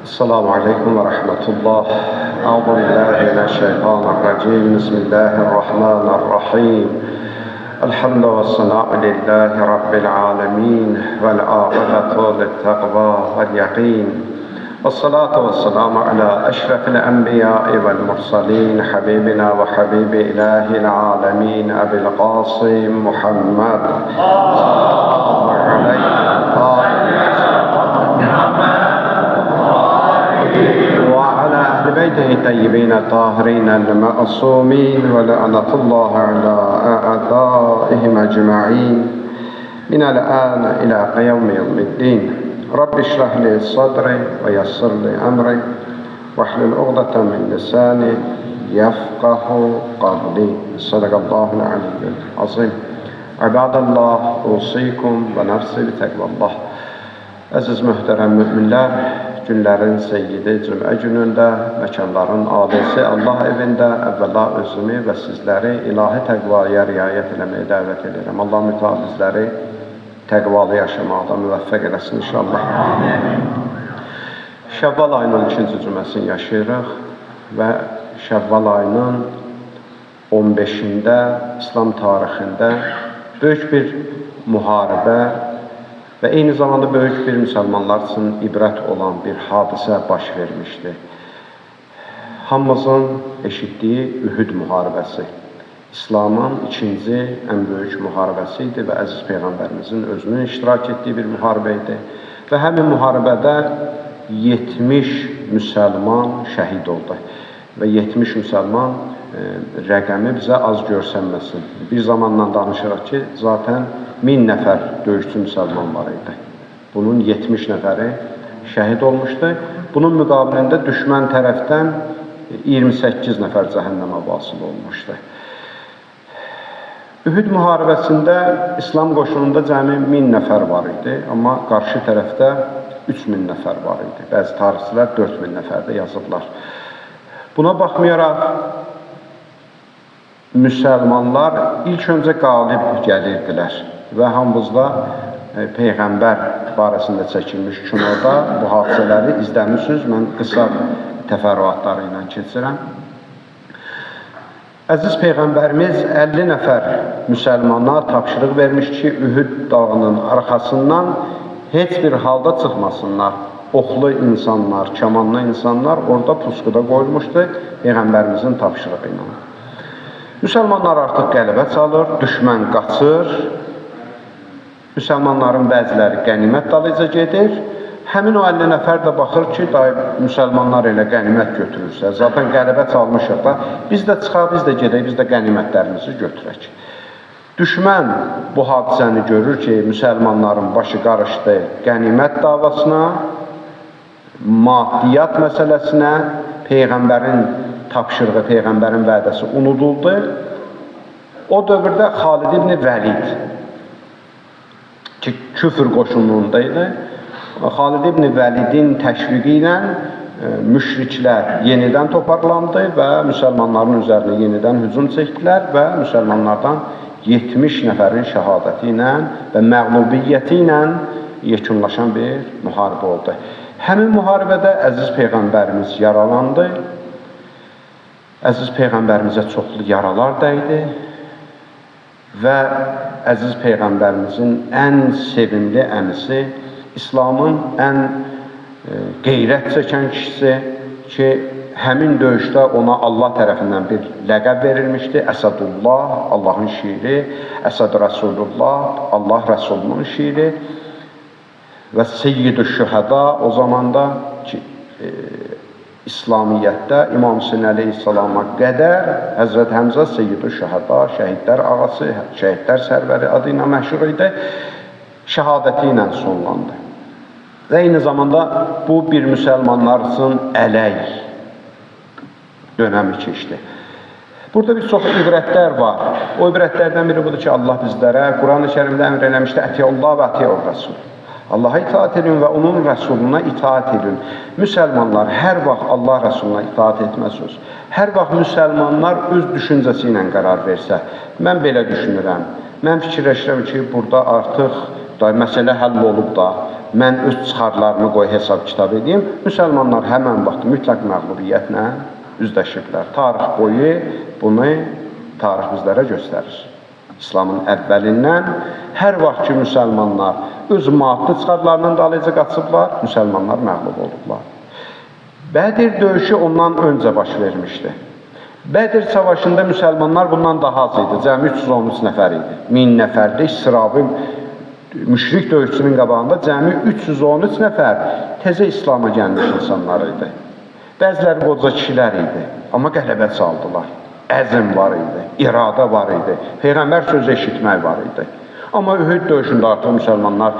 السلام عليكم ورحمة الله. أعوذ بالله من الشيطان الرجيم. بسم الله الرحمن الرحيم. الحمد والثناء لله رب العالمين والعاقبة للتقوى واليقين والصلاة والسلام على أشرف الأنبياء والمرسلين حبيبنا وحبيب إله العالمين أبي القاسم محمد صلى الله عليه وعلى أهل بيته الطيبين الطاهرين المعصومين ولعنة الله على أعدائهم أجمعين من الآن إلى يوم الدين. رب اشرح لي صدري ويسر لي أمري واحلل عقدة من لساني يفقه قولي. صدق الله العلي العظيم. عباد الله أوصيكم ونفسي بتقوى الله. Əziz möhtərəm müminlər, günlərin seyyidi cümə günündə, məkanların alisi Allah evində əvvəla özümü və sizləri ilahi təqvaya riayət eləməyə dəvət edirəm. Allah mütəala bizləri təqvalı yaşamaqda müvəffəq eləsin inşallah. Şəvval ayının 2-ci cüməsini yaşayırıq və Şəvval ayının 15-də İslam tarixində böyük bir müharibə və eyni zamanda böyük bir müsəlmanlar üçün ibrət olan bir hadisə baş vermişdi. Hamımızın eşitdiyi Ühud müharibəsi. İslamın ikinci ən böyük müharibəsi idi və əziz Peyğəmbərimizin özünün iştirak etdiyi bir müharibə idi. Və həmin müharibədə 70 müsəlman şəhid oldu. Və 70 müsəlman rəqəmi bizə az görsənməsin. Bir zamandan danışırıq ki, zaten 1000 nəfər döyüşçü müsəlman var idi. Bunun 70 nəfəri şəhid olmuşdu. Bunun müqabilində düşmən tərəfdən 28 nəfər cəhənnəmə vasıl olmuşdu. Ühud müharibəsində İslam qoşununda cəmi 1000 nəfər var idi, amma qarşı tərəfdə 3000 nəfər var idi. Bəzi tarixçilər 4000 nəfər də yazıblar. Buna baxmayaraq, müsəlmanlar ilk öncə qalib gəlirdilər və hamımızda Peyğəmbər barəsində çəkilmiş kinoda bu hadisələri izləmişsiniz. Mən qısa təfərrüatları ilə keçirəm. Əziz Peyğəmbərimiz 50 nəfər müsəlmana tapşırıq vermiş ki, Ühud dağının arxasından heç bir halda çıxmasınlar. Oxlu insanlar, kamanlı insanlar orada pusquda qoyulmuşdu Peyğəmbərimizin tapşırığı ilə. Müsəlmanlar artıq qələbə çalır, düşmən qaçır, müsəlmanların bəziləri qənimət dalıca gedir. Həmin o 50 nəfər də baxır ki, müsəlmanlar elə qənimət götürürsə, zaten qələbə çalmışıq da, biz də çıxaq, biz də gedək, biz də qənimətlərimizi götürək. Düşmən bu hadisəni görür ki, müsəlmanların başı qarışdı qənimət davasına, maddiyyat məsələsinə, Peyğəmbərin tapşırığı, Peyğəmbərin vədəsi unuduldu. O dövrdə Xalid ibn Vəlid ki, küfr qoşunluğundaydı. Xalid ibn Vəlidin təşviqi ilə müşriklər yenidən toparlandı və müsəlmanların üzərinə yenidən hücum çəkdilər və müsəlmanlardan 70 nəfərin şəhadəti ilə və məğlubiyyəti ilə yekunlaşan bir müharibə oldu. Həmin müharibədə əziz Peyğəmbərimiz yaralandı. Əziz Peyğəmbərimizə çoxlu yaralar dəydi və əziz Peyğəmbərimizin ən sevimli əmisi, İslamın ən qeyrət çəkən kişisi ki, həmin döyüşdə ona Allah tərəfindən bir ləqəb verilmişdi. Əsədullah, Allahın şiiri, Əsəd Rasulullah, Allah Rəsulunun şiiri və Seyyid-ü Şühəda o zamanda ki, İslamiyyətdə İmam Hüseyin əleyhissalama qədər Həzrət Həmzə Seyyid-ü Şühəda, şəhidlər ağası, şəhidlər sərvəri adı ilə məşhur idi, şəhadəti ilə sonlandı. Və eyni zamanda bu bir müsəlmanlar üçün ələk dönəmi keçdi. Burada bir çox ibrətlər var. O ibrətlərdən biri budur ki, Allah bizlərə Quran-ı Kərimdə əmr eləmişdi, Ətiyullah və Ətiyur Rəsul. Allaha itaat edin və onun Rəsuluna itaat edin. Müsəlmanlar hər vaxt Allah Rəsuluna itaat etməz. Hər vaxt müsəlmanlar öz düşüncəsi ilə qərar versə, mən belə düşünürəm, mən fikirləşirəm ki, burada artıq məsələ həll olub da, mən öz çıxarlarımı qoy hesab kitab edeyim. Müsəlmanlar həmən vaxt mütləq məğlubiyyətlə üzləşiblər. Tarix boyu bunu tarix bizlərə göstərir. İslamın əvvəlindən hər vaxt ki, müsəlmanlar öz maddi çıxarlarının dalıca qaçıblar, müsəlmanlar məğlub olublar. Bədir döyüşü ondan öncə baş vermişdi. Bədir savaşında müsəlmanlar bundan daha az idi. Cəmi 313 nəfər idi. 1000 nəfərdə İsrail müşrik döyüşçünün qabağında cəmi 313 nəfər təzə İslama gəlmiş insanlar idi. Bəziləri qoca kişilər idi. Amma qələbə çaldılar. Əzm var idi, iradə var idi. Peyğəmbər sözü eşitmək var idi. Amma Ühud döyüşündə artıq müsəlmanlar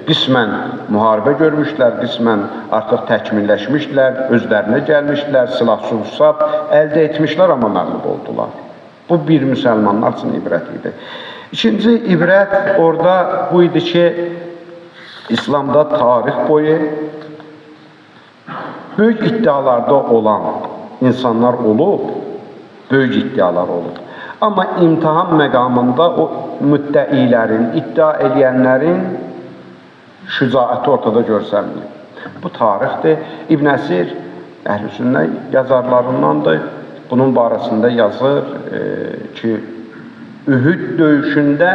qismən müharibə görmüşlər, qismən artıq təkmilləşmişlər, özlərinə gəlmişlər, silah-sursat əldə etmişlər, amma məğlub oldular. Bu bir müsəlmanlar üçün ibrət idi. İkinci ibrət orada bu idi ki, İslamda tarix boyu böyük iddialarda olan insanlar olub, böyük iddialar olub. Amma imtihan məqamında o müddəilərin, iddia edənlərin şücaəti ortada görsənmir. Bu tarixdir. İbn Əsir Əhl-i-Sünnə yazarlarındandır. Bunun barəsində yazır ki, Ühud döyüşündə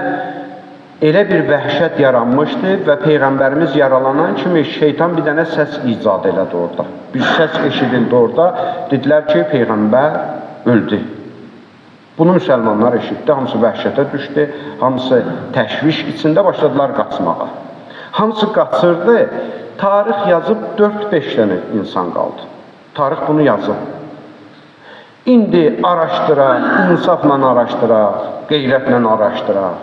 elə bir vəhşət yaranmışdı və Peyğəmbərimiz yaralanan kimi şeytan bir dənə səs icad elədi orada. Bir səs eşidildi orada. Dedilər ki, Peyğəmbər öldü. Bunu müsəlmanlar eşitdi, hamısı vəhşətə düşdü, hamısı təşviş içində başladılar qaçmağa. Hamısı qaçırdı, tarix yazıb 4-5 dənə insan qaldı. Tarix bunu yazıb. İndi araşdıraq, insafla araşdıraq, qeyrətlə araşdıraq.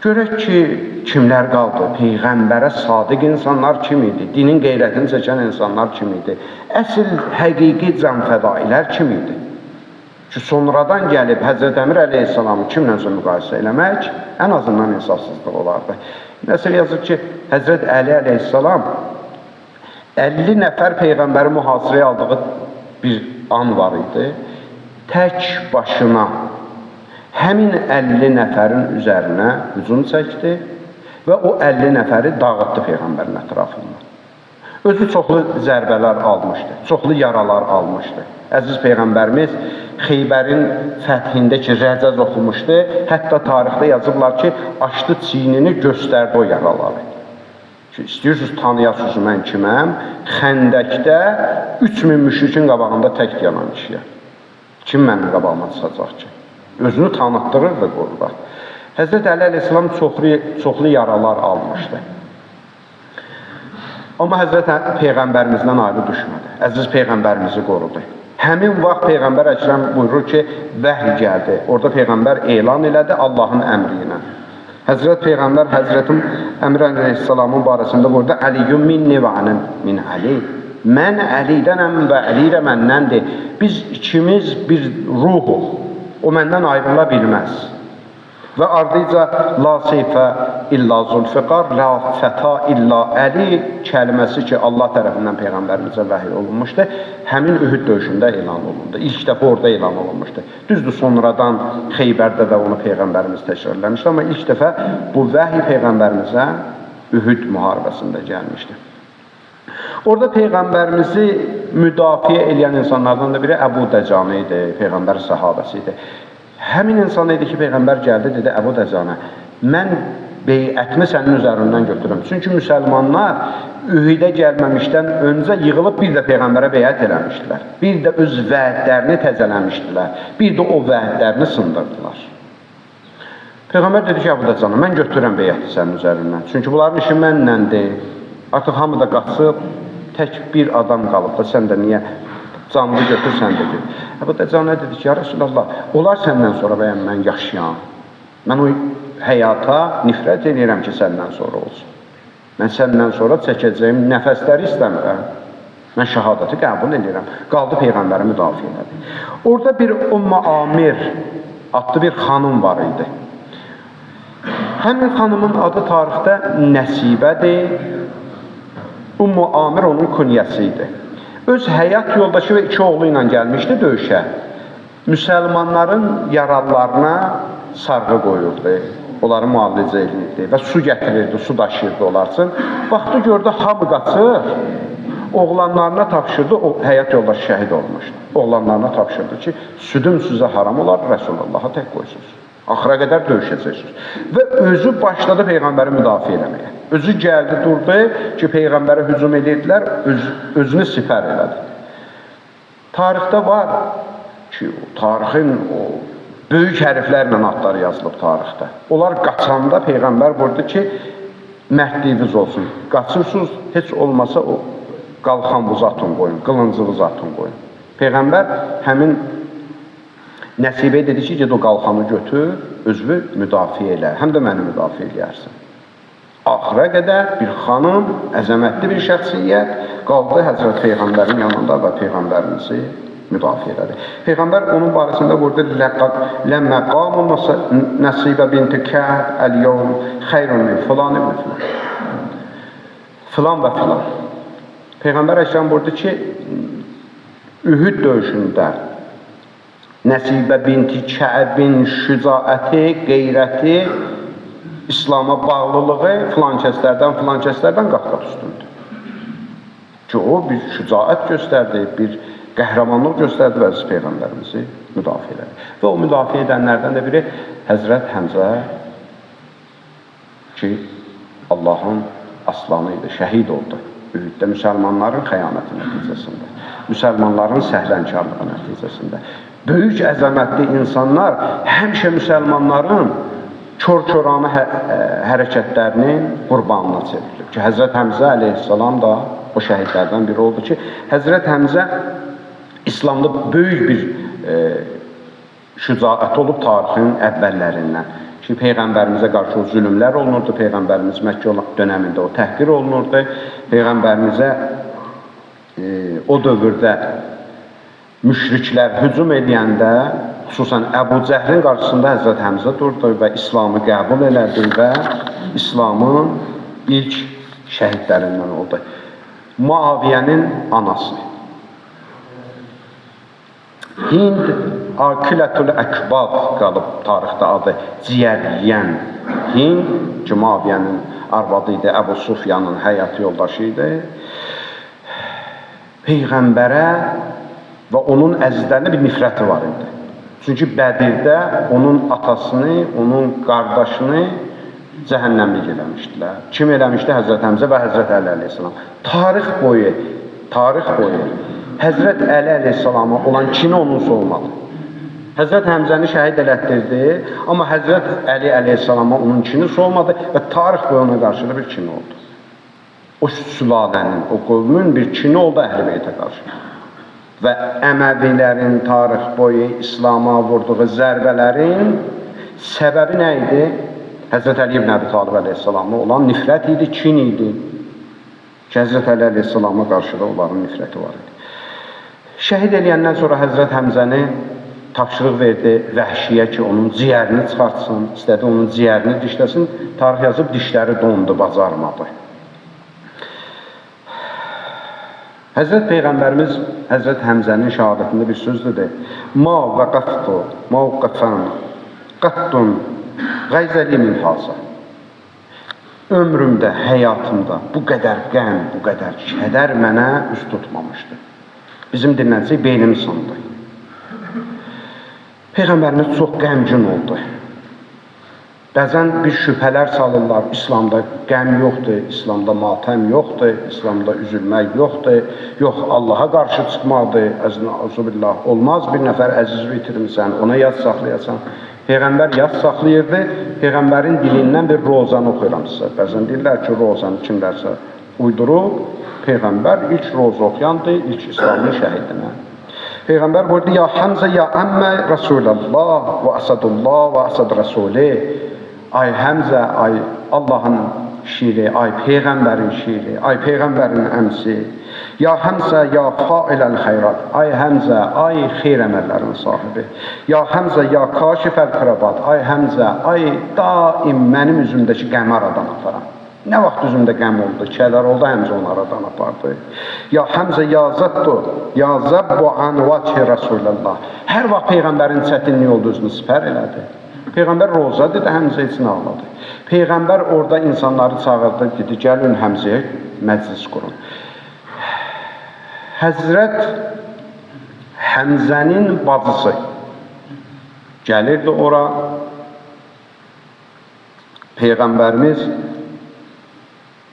Görək ki, kimlər qaldı? Peyğəmbərə sadiq insanlar kim idi? Dinin qeyrətini çəkən insanlar kim idi? Əsl, həqiqi canfədailər kim idi? Ki, sonradan gəlib Həzrət Əmir əleyhissalamı kimlənsə müqayisə eləmək ən azından insafsızlıq olardı. Nəsr yazır ki, Həzrət Əli əleyhissalam 50 nəfər Peyğəmbəri mühasirəyə aldığı bir an var idi. Tək başına həmin 50 nəfərin üzərinə hücum çəkdi və o 50 nəfəri dağıtdı Peyğəmbərin ətrafından. Özü çoxlu zərbələr almışdı, çoxlu yaralar almışdı. Əziz Peyğəmbərimiz Xeybərin fəthində ki, rəcəz oxumuşdu. Hətta tarixdə yazıblar ki, açdı çiynini, göstərdi o yaraları. İstəyirsiniz, tanıyasınız mən kiməm? Xəndəkdə 3000 müşrikin qabağında tək yanan kişiyə. Kim mənim qabağıma çıxacaq ki? Özünü tanıtdırırdı burada. Həzrət Əli əleyhissalam çoxlu yaralar almışdı. Amma Həzrət Peyğəmbərimizdən ayrı düşmədi. Əziz Peyğəmbərimizi qorudu. Həmin vaxt Peyğəmbər Əkrəm buyurur ki, vəhy gəldi. Orada Peyğəmbər elan elədi Allahın əmri ilə. Həzrət Peyğəmbər Həzrətim Əmr əleyhissalamın barəsində burada Əliyyum minni və ənəm min Əli. Mən Əlidənəm və Əli də məndəndir. Biz ikimiz bir ruhuq. O məndən ayrıla bilməz. Və ardıca la seyfə illa zulfiqar, la fəta illa Əli kəlməsi ki, Allah tərəfindən Peyğəmbərimizə vəhiy olunmuşdu, həmin Ühud döyüşündə elan olundu. İlk dəfə orada elan olunmuşdu. Düzdür, sonradan Xeybərdə də onu Peyğəmbərimiz təkrarlamışdı, amma ilk dəfə bu vəhiy Peyğəmbərimizə Ühud müharibəsində gəlmişdi. Orada Peyğəmbərimizi müdafiə edən insanlardan da biri Əbu Dəcanə idi, Peyğəmbər səhabəsi idi. Həmin insan idi ki, Peyğəmbər gəldi, dedi, Əbu Dəcanə, mən beyətini sənin üzərindən götürürüm. Çünki müsəlmanlar Ühidə gəlməmişdən öncə yığılıb bir də Peyğəmbərə beyət eləmişdilər. Bir də öz vədlərini təzələmişdilər. Bir də o vədlərini sındırdılar. Peyğəmbər dedi ki, Əbu Dəcanə, mən götürürəm beyəti sənin üzərindən. Çünki bunların işi mənləndir. Artıq hamı da qaçıb, tək bir adam qalıb da, sən də niyə canlı götür, sən də götür. Əbu Dəcanə dedi ki, ya Rasulallah, olar səndən sonra bəyəm mən yaşayam. Mən o həyata nifrət edirəm ki, səndən sonra olsun. Mən səndən sonra çəkəcəyim nəfəsləri istəmirəm. Mən şəhadəti qəbul edirəm. Qaldı Peyğəmbəri müdafiə elədi. Orada bir Ümmə Amir adlı bir xanım var idi. Həmin xanımın adı tarixdə Nəsibədir. Ümmə Amir onun künyəsi idi. Öz həyat yoldaşı və 2 oğlu ilə gəlmişdi döyüşə. Müsəlmanların yaralarına sarğı qoyurdu. onları müalicə edirdi və su gətirirdi, su daşıyırdı onlar üçün. Baxdı, gördü, hamı qaçır, oğlanlarına tapşırdı, o həyat yoldaşı şəhid olmuşdu. Oğlanlarına tapşırdı ki, südüm sizə haram olar, Rəsulullah'a tək qoysunuz. Axıra qədər döyüşəcəksiniz. Və özü başladı Peyğəmbəri müdafiə eləməyə. Özü gəldi, durdu ki, Peyğəmbərə hücum edirdilər, özünü sipər elədi. Tarixdə var ki, tarixin o böyük hərflərlə adları yazılıb tarixdə. Onlar qaçanda Peyğəmbər buyurdu ki, mərdliyiniz olsun. Qaçırsınız, heç olmasa o qalxanınızı atın qoyun, qılıncınızı atın qoyun. Peyğəmbər həmin Nəsibə dedi ki, ged o qalxanı götür, özünü müdafiə elə, həm də məni müdafiə eləyərsin. Axıra qədər bir xanım, əzəmətli bir şəxsiyyət qaldı Həzrət Peyğəmbərin yanında və Peyğəmbərimizi müdafiə elədi. Peyğəmbər onun barəsində burada ləmmə qamun Nəsibə binti Kəb əl-yevm xeyrun min filan ibn filan. Filan və filan. Peyğəmbər əşrəm buyurdu ki, Ühüd döyüşündə Nəsibə binti Kəbin şücaəti, qeyrəti, İslam'a bağlılığı filan kəslərdən qat-qat üstündür. Ki, o bir şücaət göstərdi, bir qəhrəmanlıq göstərdi və Peyğəmbərimizi müdafiə elədi. Və o müdafiə edənlərdən də biri Həzrət Həmzə ki, Allahın aslanı idi, şəhid oldu. Ühüddə müsəlmanların xəyanəti nəticəsində, müsəlmanların səhlənkarlığı nəticəsində. Böyük əzəmətli insanlar həmişə müsəlmanların kör-körana hərəkətlərinin qurbanına çevrilir. Ki, Həzrət Həmzə əleyhissalam da o şəhidlərdən biri oldu ki, Həzrət Həmzə İslamda böyük bir şücaət olub tarixin əvvəllərindən. Ki, Peyğəmbərimizə qarşı o zülümlər olunurdu, Peyğəmbərimiz Məkkə dönəmində o təhqir olunurdu, Peyğəmbərimizə o dövrdə müşriklər hücum edəndə, xüsusən Əbu Cəhlin qarşısında Həzrət Həmzə durdu və İslamı qəbul elədi və İslamın ilk şəhidlərindən oldu. Muaviyyənin anası. Hind Akilətül Əkbab qalıb tarixdə adı, ciyər yiyən. Hind ki, Muaviyyənin arvadı idi, Əbu Sufyanın həyat yoldaşı idi. Peyğəmbərə və onun əzizlərinə bir nifrəti var idi. Çünki Bədirdə onun atasını, onun qardaşını cəhənnəmlik eləmişdilər. Kim eləmişdi? Həzrət Həmzə və Həzrət Əli əleyhissalam. Tarix boyu Həzrət Əli əleyhissalama olan kini onunsa olmadı. Həzrət Həmzəni şəhid elətdirdi, amma Həzrət Əli əleyhissalama onun kinisi olmadı və tarix boyu ona qarşı bir kini oldu. O sülalənin, o qövmün bir kini oldu Əhl-i Beytə qarşı. Və Əməvilərin tarix boyu İslam'a vurduğu zərbələrin səbəbi nə idi? Həzrət Əli ibn Əbi Talib əleyhissalam'a olan nifrət idi, kin idi. Ki, Həzrət Əli əleyhissalama qarşı da onların nifrəti var idi. Şəhid eləyəndən sonra Həzrət Həmzəni tapşırıq verdi Vəhşiyə ki, onun ciyərini çıxartsın, istədi onun ciyərini dişləsin. Tarix yazıb, dişləri dondu, bacarmadı. Həzrət Peyğəmbərimiz Həzrət Həmzənin şəhadətində bir söz dedi. Ma vəqəftu, mavqəfən, qattun, qayzəli min hasa. Ömrümdə, həyatımda bu qədər qəm, bu qədər kədər mənə üst tutmamışdı. Bizim dinləyəcək beynim sındı. Peyğəmbərimiz çox qəmgin oldu. Bəzən bir şübhələr salırlar, İslamda qəm yoxdur, İslamda matəm yoxdur, İslamda üzülmək yoxdur, yox Allaha qarşı çıxmaqdır, əzbillah, olmaz bir nəfər əzizi itirmirsən, ona yad saxlayasan. Peyğəmbər yad saxlayırdı, Peyğəmbərin dilindən bir rozanı oxuyuram sizə. Bəzən deyirlər ki, rozanı kimlərsə uydurub, Peyğəmbər ilk roza oxuyandı, ilk İslamın şəhidinə. Peyğəmbər buyurdu, ya Həmzə, ya əmmə Rəsulallah və Əsədullah və Əsəd Rəsuli. Ay Həmzə, ay Allahın şiiri, ay Peyğəmbərin şiiri, ay Peyğəmbərin əmsi. Ya Həmzə, ya failəl xeyrat. Ay Həmzə, ay xeyr əməllərin sahibi. Ya Həmzə, ya kaşifəl qırabat. Ay Həmzə, ay daim mənim üzümdəki qəmi aradan aparan. Nə vaxt üzümdə qəm oldu, kədər oldu, Həmzə onu aradan apardı. Ya Həmzə, ya zəttu, ya zəbbu an vəchi Rəsulallah. Hər vaxt Peyğəmbərin çətinliyi oldu, özünü sipər elədi. Peyğəmbər roza dedi, Həmzə üçün ağladı. Peyğəmbər orada insanları çağırdı, dedi, gəlin Həmzəyə məclis qurun. Həzrət Həmzənin bacısı gəlirdi ora. Peyğəmbərimiz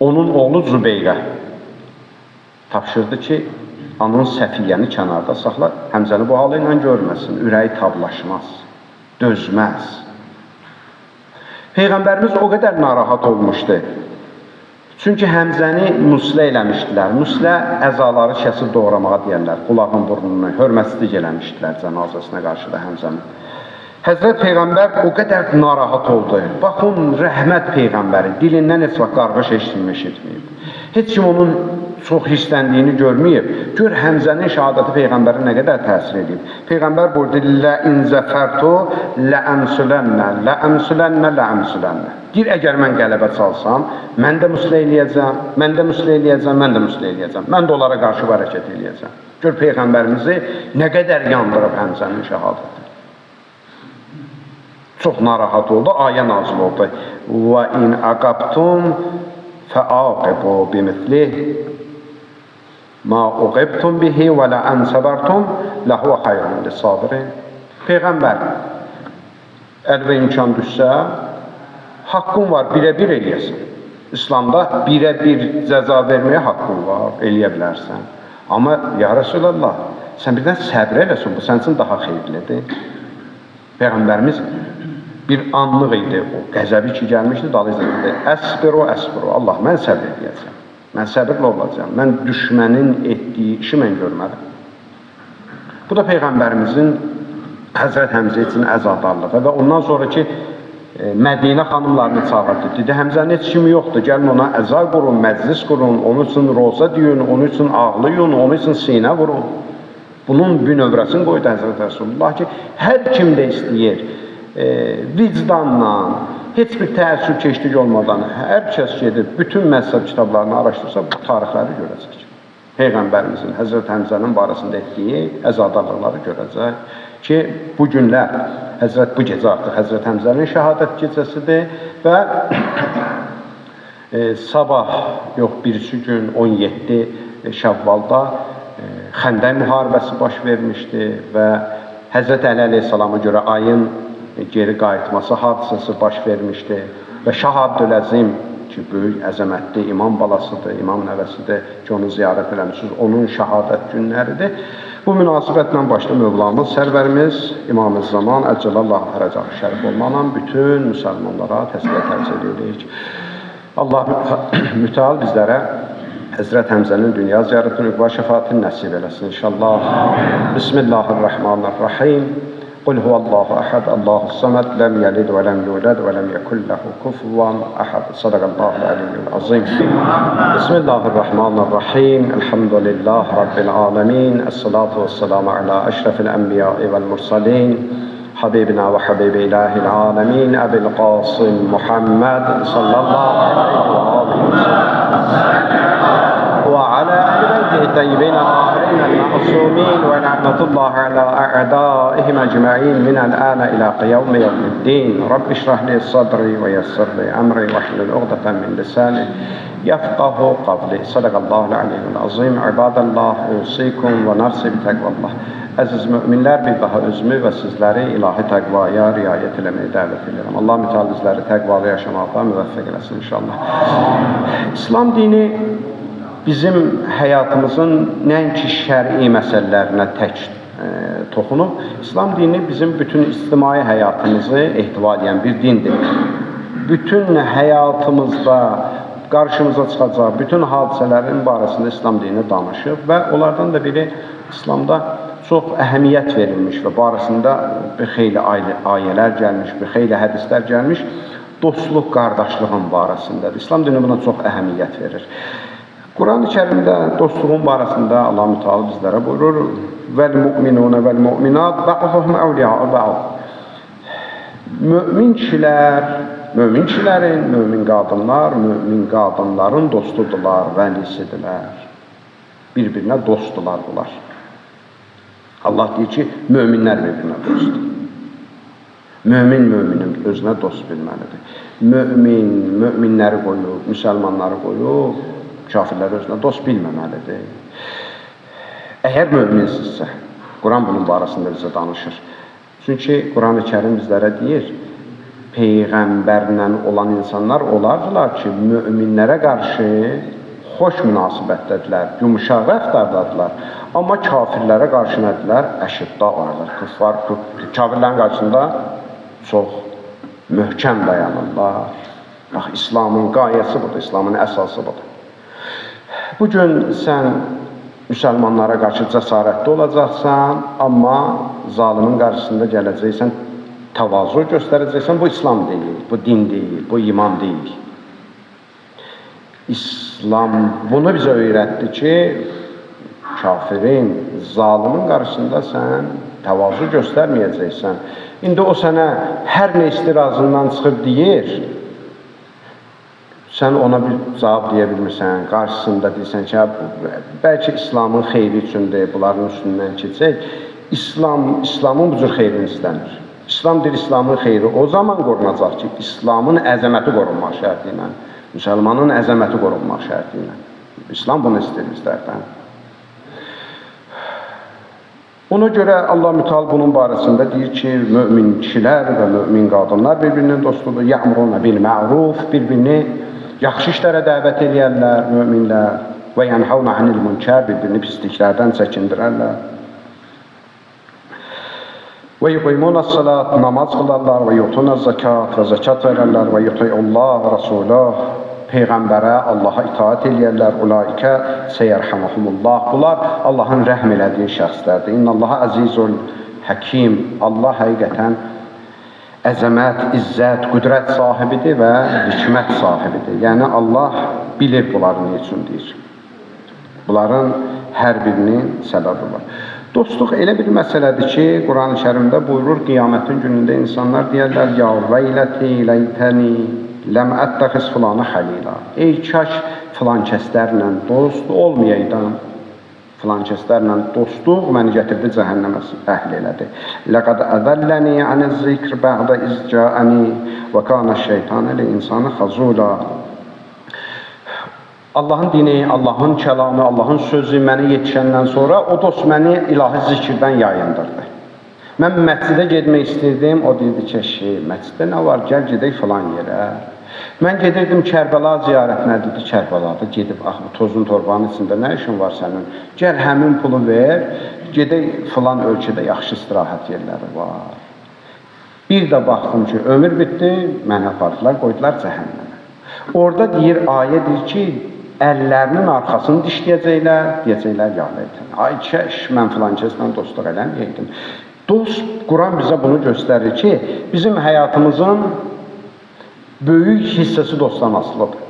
onun oğlu Zübeyrə tapşırdı ki, anın Səfiyyəni kənarda saxla, Həmzəni bu halı ilə görməsin, ürəyi tablaşmaz, dözməz. Peyğəmbərimiz o qədər narahat olmuşdu. Çünki Həmzəni muslə eləmişdilər. Muslə əzaları kəsib doğramağa deyərlər, qulağın burnunu, hörmətsizlik eləmişdilər cənazəsinə qarşı da Həmzənin. Həzrət Peyğəmbər o qədər narahat oldu. Baxın, rəhmət Peyğəmbəri, dilindən heç vaxt qarğış eşitməyib. Heç kim onun çox hissləndiyini görməyib. Gör, Həmzənin şəhadəti Peyğəmbərin nə qədər təsir edib. Peyğəmbər burada لَاِنْ زَفَرْتُ لَأَمْسُلَنَّ deyir, əgər mən qələbə çalsam, mən də müslə eləyəcəm, mən də müslə eləyəcəm, mən də müslə eləyəcəm. Mən də onlara qarşı hərəkət eləyəcəm. Gör, Peyğəmbərimizi nə qədər yandırıb Həmzənin şəhadəti. Çox narahat oldu, ayə nazil oldu. وَاِنْ أَقَبْتُمْ فَآقِبُوا بِمِثْلِهِ مَا أُقِبْتُمْ بِهِ وَلَأَنْ سَبَرْتُمْ لَهُوَ خَيْرٌ لِلصَّابِرِينَ Peyğəmbər, əlbə imkan düşsə, haqqın var, birə-bir eləyəsən. İslamda birə-bir cəza verməyə haqqın var, eləyə bilərsən. Amma, ya Rəsulallah, sən birdən səbr eləsin, bu sənin üçün daha xeyirlidir. Peyğəmbərimiz bir anlıq idi, o qəzəbi ki gəlmişdi, dalıcı dedi, əsbiru, Allah, mən səbr edəcəm, mən səbirlə olacağım, mən düşmənin etdiyi işi mən görmədim. Bu da Peyğəmbərimizin Həzrət Həmzə üçün əzadarlığı və ondan sonraki Mədinə xanımlarını çağırdı, dedi, Həmzənin heç kimi yoxdur, gəlin ona əza qurun, məclis qurun, onun üçün roza deyin, onun üçün ağlayın, onun üçün sinə vurun. Bunun bünövrəsini qoydu Həzrət Rəsulullah ki, hər kim də istəyir, vicdanla, heç bir təəssüb keçdik olmadan hər kəs gedib, bütün məzhəb kitablarını araşdırsa, bu tarixləri görəcək. Peyğəmbərimizin, Həzrət Həmzənin barəsində etdiyi əzadarlıqları görəcək ki, bu günlər, bu gecə artıq Həzrət Həmzənin şəhadət gecəsidir və sabah, yox, birisi gün 17 Şəvvalda Xəndək müharibəsi baş vermişdi və Həzrət Əli əleyhissalama görə ayın geri qayıtması hadisəsi baş vermişdi və Şah Abdüləzim ki, böyük əzəmətli imam balasıdır, imam nəvəsidir ki, onu ziyarət eləmişsiniz, onun şəhadət günləridir. Bu münasibətlə başda Mövlamız, sərvərimiz, İmam-ı Zaman, Əcəlallahu Fərəcəh şərif olmaqla bütün müsəlmanlara təsbih təvsiyə edirik. Allah mütəal bizlərə Həzrət Həmzənin dünya ziyarətini, üqba şəfaatini nəsib eləsin inşallah. Bismillahirrahmanirrahim. قل هو الله أحد الله الصمد لم يلد ولم يولد ولم يكن له كفوا أحد صدق الله العلي العظيم بسم الله الرحمن الرحيم الحمد لله رب العالمين الصلاة والسلام على أشرف الأنبياء والمرسلين حبيبنا وحبيب إله العالمين أبي القاسم محمد صلى الله عليه وآله وسلم وعلى آل بيته الطيبين الطاهرين المعصومين ولعنة الله على أعدائهم أجمعين من الآن إلى يوم الدين رب اشرح لي صدري ويسر لي أمري واحلل عقدة من لساني يفقه قولي صدق الله العلي العظيم عباد الله أوصيكم ونفسي بتقوى الله. Əziz müminlər, bir daha özümü və sizləri ilahi təqvaya riayət eləməyi dəvət edirəm. Allah mütəal bizləri təqvalı yaşamaqda müvəffəq eləsin inşallah. İslam dini bizim həyatımızın nəinki şəri məsələlərinə tək toxunub, İslam dini bizim bütün ictimai həyatımızı ehtiva edən bir dindir. Bütün həyatımızda qarşımıza çıxacaq bütün hadisələrin barəsində İslam dini danışıb və onlardan da biri İslamda çox əhəmiyyət verilmiş və barəsində bir xeyli ayələr gəlmiş, bir xeyli hədislər gəlmiş, dostluq, qardaşlığın barəsindədir. İslam dini buna çox əhəmiyyət verir. Quran-ı Kərimdə dostluğun barəsində Allah Müteala bizlərə buyurur: "Vəl-mu'minun vəl-mu'minat ba'duhum awliya'u ba'd." Mömin kişilər, mömin kişilərin, mömin qadınların dostudular, vəlisidirlər. Bir-birinə dostdular bunlar. Allah deyir ki, möminlər bir-birinə dostdur. Müminin özünə dost bilməlidir. Müminləri qoyub, müsəlmanları qoyub, kafirləri özünə dost bilməməlidir. Əgər müminsinizsə, Quran bunun barəsində bizə danışır. Çünki Quran-ı Kərim bizlərə deyir, Peyğəmbərlə olan insanlar olardılar ki, müminlərə qarşı xoş münasibətdədirlər, yumuşaq rəftardadılar. Amma kafirlərə qarşı nədirlər? Əşidda varlar, küffar, kafirlərin qarşısında çox möhkəm dayanırlar. Bax, İslamın qayəsi budur, İslamın əsası budur. Bugün sən müsəlmanlara qarşı cəsarətli olacaqsan, amma zalimin qarşısında gələcəksən, təvazu göstərəcəksən, bu İslam deyil, bu din deyil, bu iman deyil. İslam bunu bizə öyrətdi ki, kafirin, zalimin qarşısında sən təvazu göstərməyəcəksən. İndi o sənə hər nə istirazından çıxıb deyir, sən ona bir cavab deyə bilmirsən, qarşısında deyirsən ki, bəlkə İslamın xeyri üçündür, bunların üstündən keçək. İslamın bu cür xeyrini istəmir. İslam deyir, İslamın xeyri o zaman qorunacaq ki, İslamın əzəməti qorunmaq şərti ilə, müsəlmanın əzəməti qorunmaq şərti ilə. İslam bunu istəyir bizlərdən. Ona görə Allah Müteal bunun barəsində deyir ki, mümin kişilər və mümin qadınlar bir-birinin dostudur. Ya'muruna bil ma'ruf, bir-birini yaxşı işlərə dəvət edərlər müminlər və yanhauna anil munkar, bir-birini pisliklərdən çəkindirərlər. Və yuqimuna salat, namaz qılarlar və yutuna zakat və zakat verərlər və yuti'ullah rasulah, Peyğəmbərə, Allaha itaat eləyərlər. Ulaikə seyərhaməhumullah. Bunlar Allahın rəhm elədiyi şəxslərdir. İnnallaha əzizul həkim. Allah həqiqətən əzəmət, izzət, qüdrət sahibidir və hikmət sahibidir. Yəni Allah bilir bunları nə üçün deyir. Bunların hər birinin səbəbi var. Dostluq elə bir məsələdir ki, Quran-ı Kərimdə buyurur, qiyamətin günündə insanlar deyərlər, ya veyləti ləytəni ləm ətəxiz filanı xəlila. Ey kaş filan kəslərlə dost olmayaydım. Filan kəslərlə dostluq məni gətirdi cəhənnəmə əhl elədi. Ləqəd əzəlləni anəz zikr bə'də izcəəni və kana şeytanə li insanı xazula. Allahın dini, Allahın kəlamı, Allahın sözü mənə yetişəndən sonra o dost məni ilahi zikirdən yayındırdı. Mən məscidə getmək istəyirdim, o deyirdi ki, məsciddə nə var, gəl gedək filan yerə. Mən gedirdim Kərbəla ziyarətinə, dedi Kərbəlada gedib, bu tozun torbanın içində nə işin var sənin? Gəl həmin pulu ver, gedək filan ölkədə yaxşı istirahət yerləri var. Bir də baxdım ki, ömür bitdi, mənə apardılar, qoydular cəhənnəmə. Orada deyir, ayə deyir ki, əllərinin arxasını dişləyəcəklər, deyəcəklər yağlayın. Ay kəş, mən filan kəslə dostluq eləməyəydim. Dost, Quran bizə bunu göstərir ki, bizim həyatımızın böyük hissəsi dostdan asılıdır.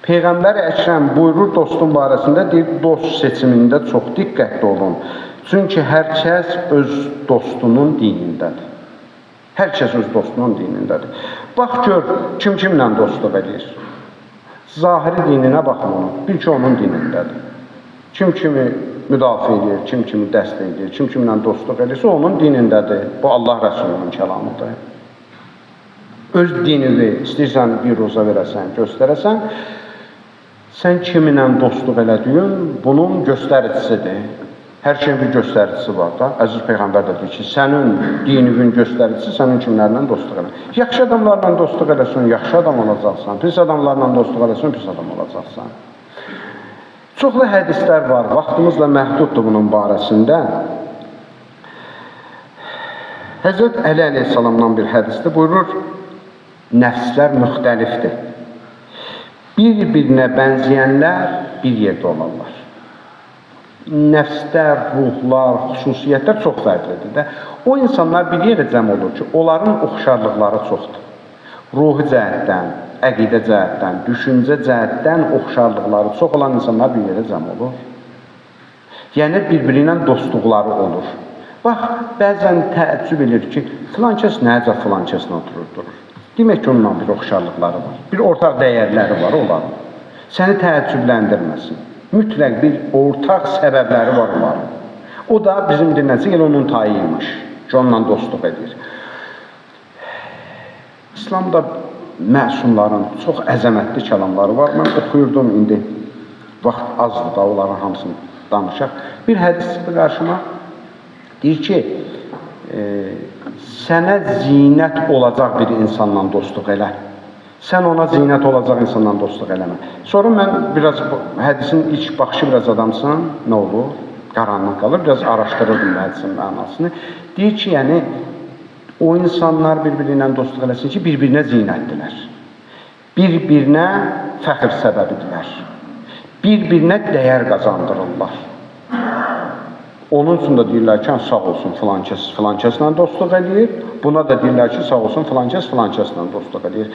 Peyğəmbər Əkrəm buyurur dostun barəsində, deyir, dost seçimində çox diqqətli olun. Çünki hər kəs öz dostunun dinindədir. Hər kəs öz dostunun dinindədir. Bax gör, kim kimlə dostluq edir. Zahiri dininə baxın onu, bil ki, onun dinindədir. Kim kimi müdafiə edir, kim kimi dəstək edir, kim kimlə dostluq edirsə, onun dinindədir. Bu, Allah Rəsulunun kəlamıdır. Öz dinini istəyirsən bir roza verəsən, göstərəsən, sən kiminlə dostluq elədiyin, bunun göstəricisidir. Hər şeyin bir göstəricisi var da. Əziz Peyğəmbər də deyir ki, sənin dininin göstəricisi sənin kimlərlə dostluq elə. Yaxşı adamlarla dostluq eləsən, yaxşı adam olacaqsan. Pis adamlarla dostluq eləsən, pis adam olacaqsan. Çoxlu hədislər var, vaxtımızla məhduddur bunun barəsində. Həzrət Əli əleyhissalamdan bir hədisdə buyurur, nəfslər müxtəlifdir. Bir-birinə bənzəyənlər bir yerdə olarlar. Nəfslər, ruhlar, xüsusiyyətlər çox fərqlidir. O insanlar bir yerə cəm olur ki, onların oxşarlıqları çoxdur. Ruhi cəhətdən, əqidə cəhətdən, düşüncə cəhətdən oxşarlıqları çox olan insanlar bir yerə cəm olur. Yəni, bir-biri ilə dostluqları olur. Bax, bəzən təəccüb edir ki, filan kəs nəcə filan kəslə durur. Demək ki, onunla bir oxşarlıqları var, bir ortaq dəyərləri var onların. Səni təəccübləndirməsin. Mütləq bir ortaq səbəbləri var onların. O da bizim dinləcək elə onun tayıymış ki, onunla dostluq edir. İslamda məsumların çox əzəmətli kəlamları var. Mən oxuyurdum, indi vaxt azdır da onların hamısını danışaq. Bir hədis çıxdı qarşıma. Deyir ki, sənə zinət olacaq bir insanla dostluq elə. Sən ona zinət olacaq insanla dostluq eləmə. Sonra mən biraz hədisin ilk baxışı biraz adamsan, nə olur? Qaranlıq qalır. Biraz araşdırırdım hədisin mənasını. Deyir ki, yəni o insanlar bir-biri ilə dostluq eləsin ki, bir-birinə zinətdirlər. Bir-birinə fəxr səbəbidirlər. Bir-birinə dəyər qazandırırlar. Onun üçün də deyirlər ki, sağ olsun filankəslə dostluq eləyir. Buna da deyirlər ki, sağ olsun filankəslə dostluq eləyir.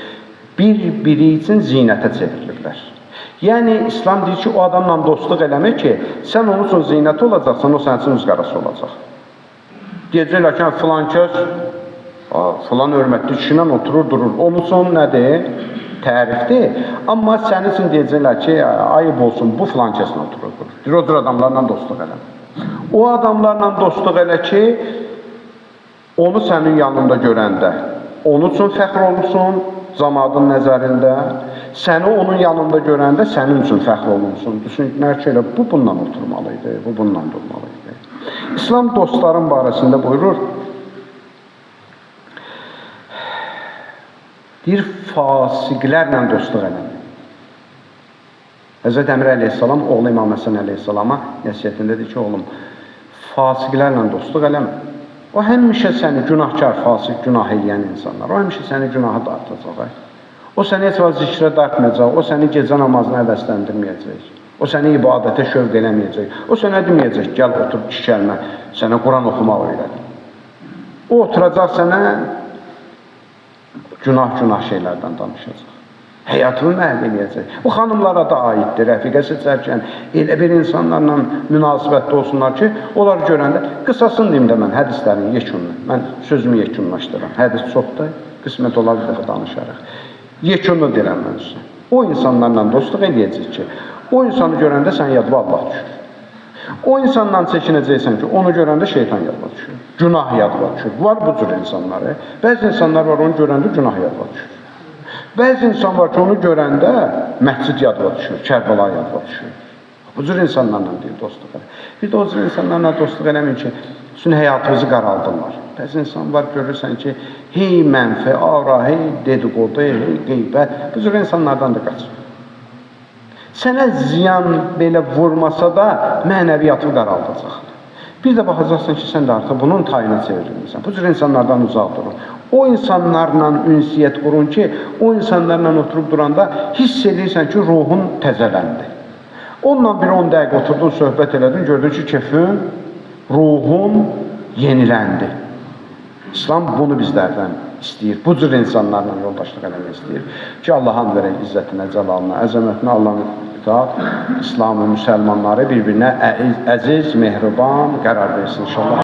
Bir-biri üçün zinətə çevrilirlər. Yəni, İslam deyir ki, o adamla dostluq eləmək ki, sən onun üçün zinəti olacaqsan, o sənin üçün üzqarası olacaq. Deyəcəklər ki, filankəs, filan hörmətli kişilə oturur, durur. Onun üçün nədir? Tərifdir. Amma sənin üçün deyəcəklər ki, ayıb olsun, bu filankəslə oturur, durur. Deyir, o cür adamlarla dostluq eləmə. O adamlarla dostluq elə ki, onu sənin yanında görəndə, onun üçün fəxr olunsun, zamadın nəzərində, səni onun yanında görəndə sənin üçün fəxr olunsun. Düşünlər ki, bu bundan oturmalıydı, bu bundan durmalıydı. İslam dostların barəsində buyurur, deyir, fasiqlərlə dostluq eləmək. Həzrət Əmir əleyhissalam, oğlu İmam Həsən əleyhissalama nəsiyyətində deyir ki, oğlum, fasiqlərlə dostluq eləmə. O həmişə səni günahkar, fasik, günah eləyən insanlar, o həmişə səni günaha dartacaq. O səni heç vaxt zikrə dartmayacaq, o səni gecə namazına əvəzləndirməyəcək, o səni ibadətə şövq eləməyəcək, o sənə deməyəcək, gəl otur, iki kəlmə, sənə Quran oxumaq öyrədim. O oturacaq sənə günah şeylərdən danışacaq. Həyatını məhv eləyəcək. Bu xanımlara da aiddir. Rəfiqə seçərkən elə bir insanlarla münasibətdə olsunlar ki, onları görəndə, qısasını deyim də mən hədislərin yekununu, mən sözümü yekunlaşdıram. Hədis çoxdur, qismət olar bir dəfə danışarıq. Yekununu deyirəm mən sizə. O insanlarla dostluq eləyəcək ki, o insanı görəndə sən yadıma Allah düşür. O insandan çəkinəcəksən ki, onu görəndə şeytan yadıma düşür. Günah yadıma düşür. Var bu cür insanları. Bəzi insanlar var, onu görəndə günah yadıma düşür. Bəzi insan var ki, onu görəndə məscid yadıma düşür, Kərbəla yadıma düşür. Bu cür insanlarla deyil dostluq elə. Bir də o cür insanlarla dostluq eləməyin ki, bütün həyatımızı qaraldırlar. Bəzi insan var, görürsən ki, hey mənfi, ara, hey dedikodu, hey qeybət, bu cür insanlardan da qaçır. Sənə ziyan belə vurmasa da mənəviyyatını qaraldacaq. Bir də baxacaqsan ki, sən də artıq bunun tayına çevrilmirsən. Bu cür insanlardan uzaq durun. O insanlarla ünsiyyət qurun ki, o insanlarla oturub duranda hiss edirsən ki, ruhun təzələndi. Onunla bir 10 dəqiqə oturdun, söhbət elədin, gördün ki, kefin, ruhun yeniləndi. İslam bunu bizlərdən istəyir. Bu cür insanlarla yoldaşlıq eləmək istəyir. Ki, Allah'ın verək izzətinə, cəlalına, əzəmətinə, Allah'ın itaat, İslamı, müsəlmanları bir-birinə əziz, mehriban qərar versin inşallah.